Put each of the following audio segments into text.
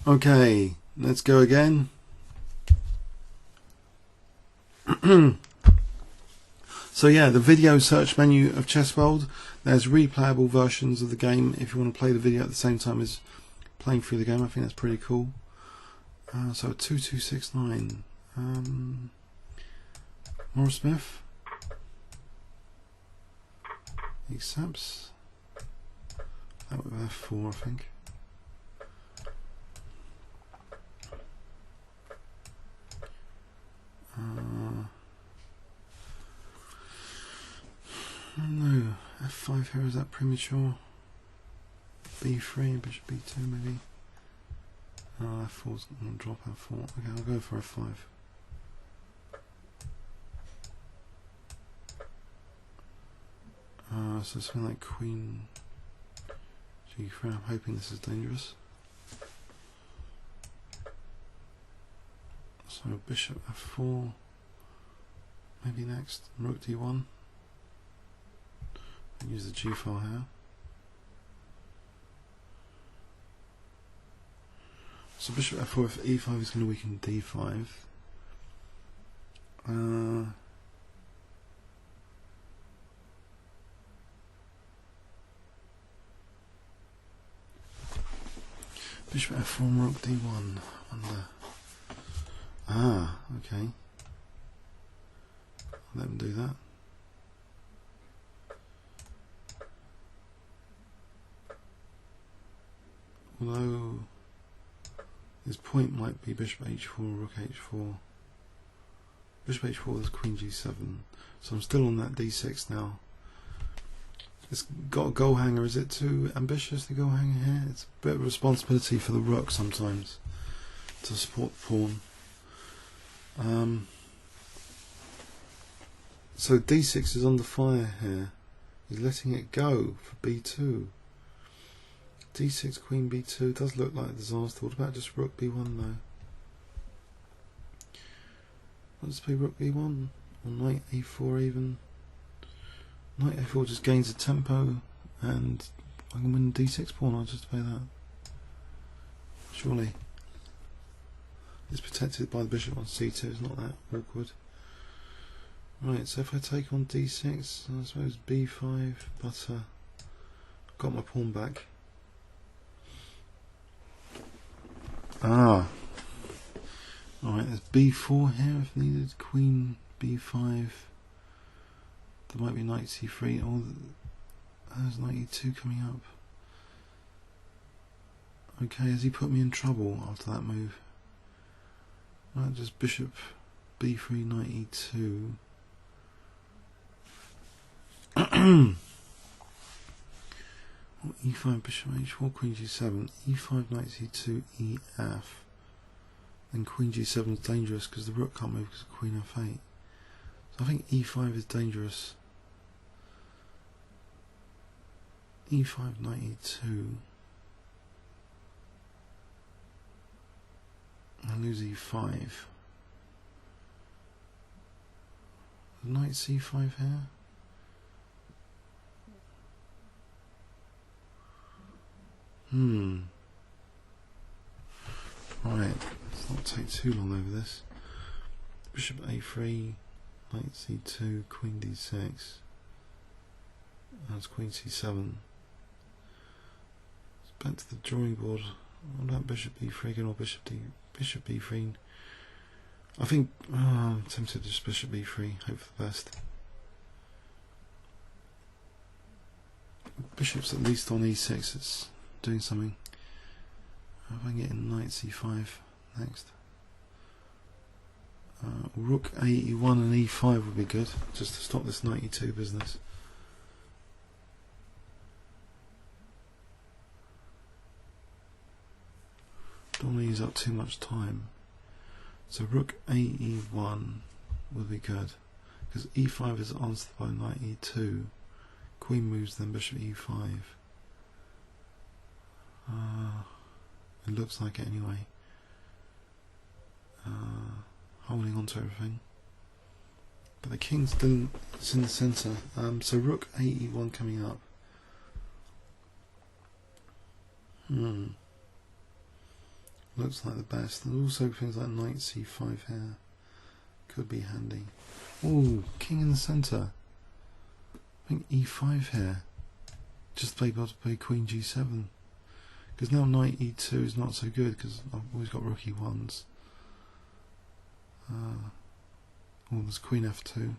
Okay, let's go again. So yeah, the video search menu of Chess World, there's replayable versions of the game if you want to play the video at the same time as playing through the game. I think that's pretty cool. So 2269, Morris Smith, accepts, that with F4 I think. No, F5 here, is that premature? B3, bishop B2 maybe. Oh, F4's going to drop F4. Okay, I'll go for F5. So something like Queen G3. I'm hoping this is dangerous. So bishop F4. Maybe next Rook D1. Use the G file here. So bishop F4 if E5 is going to weaken D5. Bishop F4 Rook D1. Wonder. Ah, okay. Let him do that. Although his point might be bishop h4, rook h4. Bishop h4 is queen g7. So I'm still on that d6 now. It's got a goal hanger. Is it too ambitious, the goal hanger here? It's a bit of responsibility for the rook sometimes to support the pawn. So d6 is under fire here. He's letting it go for b2. d6 queen b2 does look like a disaster. What about just rook b1 though? Let's play rook b1 or knight a4 even. Knight a4 just gains a tempo and I can win d6 pawn. I'll just play that. Surely. It's protected by the bishop on c2. It's not that awkward. Right, so if I take on d6, I suppose b5, but got my pawn back. Ah, alright, there's b4 here if needed, queen b5, there might be knight c3, or there's knight e2 coming up. Okay, has he put me in trouble after that move? Right, just bishop b3, knight e2. E5, bishop h4, queen g7, e5, knight c2, ef. Then queen g7 is dangerous because the rook can't move because of queen f8. So I think e5 is dangerous. e5, knight e2. I lose e5. Knight c5 here. Right, let's not take too long over this. Bishop a3, knight c2, queen d6. That's queen c7. It's back to the drawing board. What about bishop b3 again, or bishop b3? I think I'm tempted to just bishop b3. Hope for the best. Bishop's at least on e6. It's doing something. If I can get in knight c5 next. Rook e1 and e5 would be good, just to stop this knight e2 business. Don't want to use up too much time. So rook ae1 would be good, because e5 is answered by knight e2. Queen moves, then bishop e5. It looks like it anyway. Holding on to everything. But the king's still it's in the centre. So rook ae1 coming up. looks like the best. And also things like knight c5 here could be handy. Oh, king in the centre. I think e5 here. Just to be able to play queen g7. Because now knight e2 is not so good because I've always got rook e1s. Oh, there's queen f2.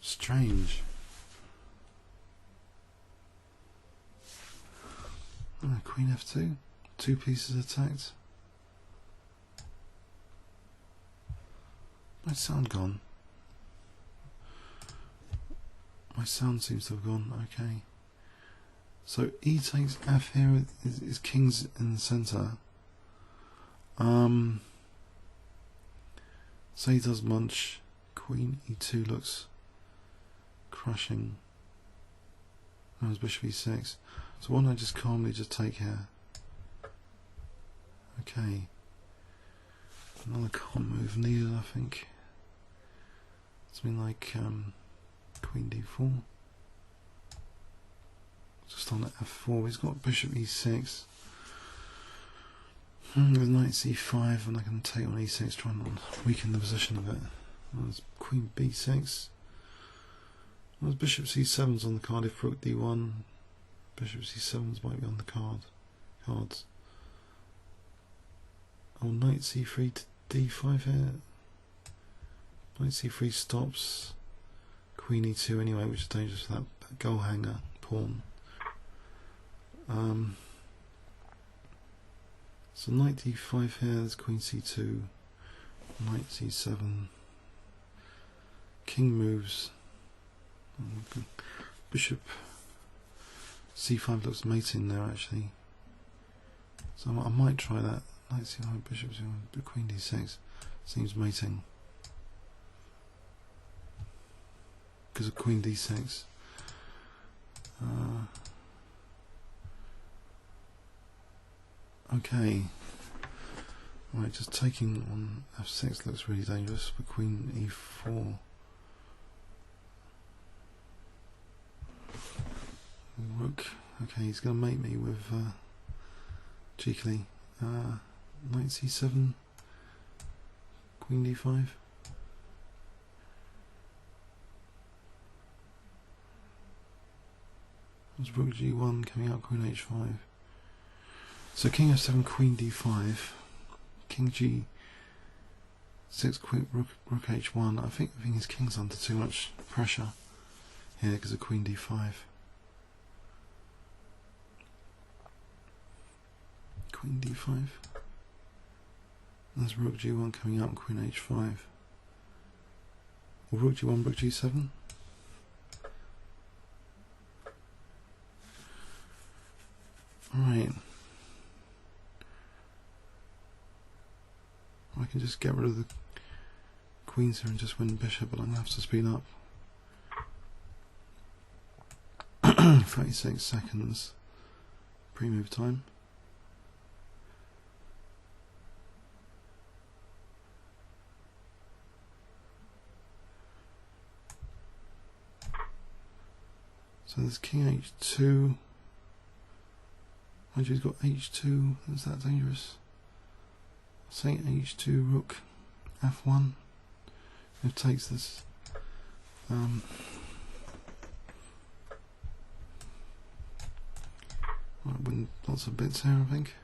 Strange. Oh, queen f2. 2 pieces attacked. My sound gone. My sound seems to have gone. Okay. So e takes f here is king's in the centre. Say he does munch. Queen e2 looks crushing. That was bishop e6. So why don't I just calmly just take here? Okay. Another calm move needed, I think. Something like queen d4. Just on f4. He's got bishop e6. With knight c5, and I can take on e6, try and weaken the position of it. There's queen b6. There's bishop c7's on the card if rook d1. Bishop c7's might be on the cards. Oh, knight c3 to d5 here. Knight c3 stops queen e2 anyway, which is dangerous for that goal hanger pawn. So knight d5 here, there's queen c2, knight c7, king moves, bishop c5 looks mating there actually, so I might try that. Knight c5, bishop c1, queen d6 seems mating because of queen d6. Okay, right, just taking on f6 looks really dangerous for queen e4. Rook, okay, he's going to mate me with cheekily. Knight c7, queen d5. There's rook g1 coming out, queen h5. So king f7, queen d5, king g6, rook h1. I think his king's under too much pressure here because of queen d5. Queen d5. There's rook g1 coming up, queen h5. Or rook g1, rook g7. Alright. I can just get rid of the queens here and just win bishop, but I'm going to have to speed up. 36 seconds pre-move time. So there's king h2. Mind you, he's got h2. Is that dangerous? Say h2, rook f1. It takes this. I'll win lots of bits here, I think.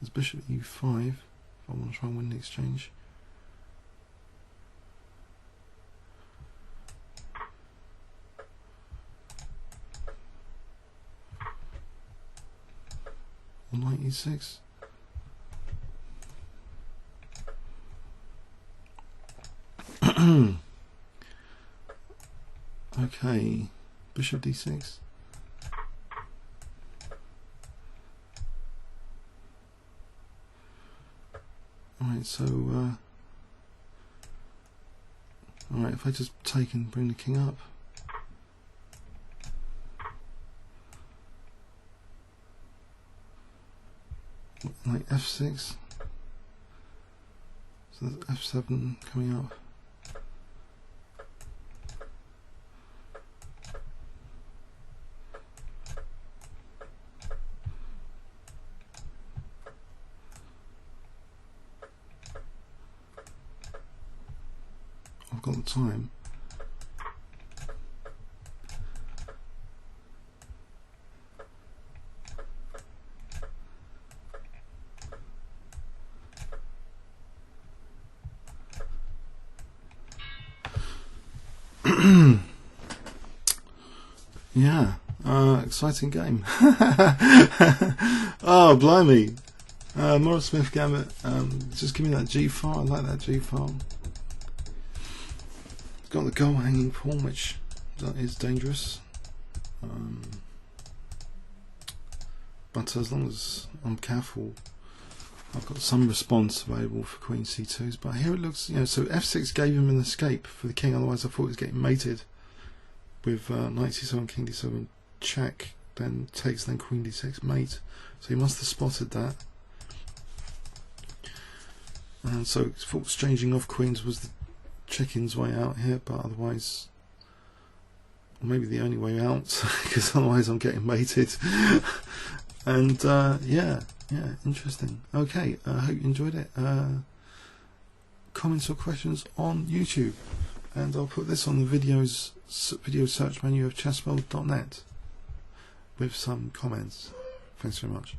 There's bishop e5. If I want to try and win the exchange. Or knight e6. Okay, bishop d6. Alright, so alright, if I just take and bring the king up. Like f6. So there's f7 coming up. got the time. Yeah, exciting game. Oh, blimey. Morris Smith Gambit, just give me that G file. I like that G file. It's got the goal hanging pawn, which is dangerous. But as long as I'm careful, I've got some response available for Queen C2s. But here it looks, you know, so F6 gave him an escape for the king, otherwise I thought he was getting mated with Knight C7, King D7, check, then takes, then Queen D6, mate. So he must have spotted that. And so thought exchanging off queens was the chicken's way out here, but otherwise, or maybe the only way out, because otherwise I'm getting mated. And yeah, interesting. Okay, I hope you enjoyed it. Comments or questions on YouTube, and I'll put this on the video search menu of chessworld.net with some comments. Thanks very much.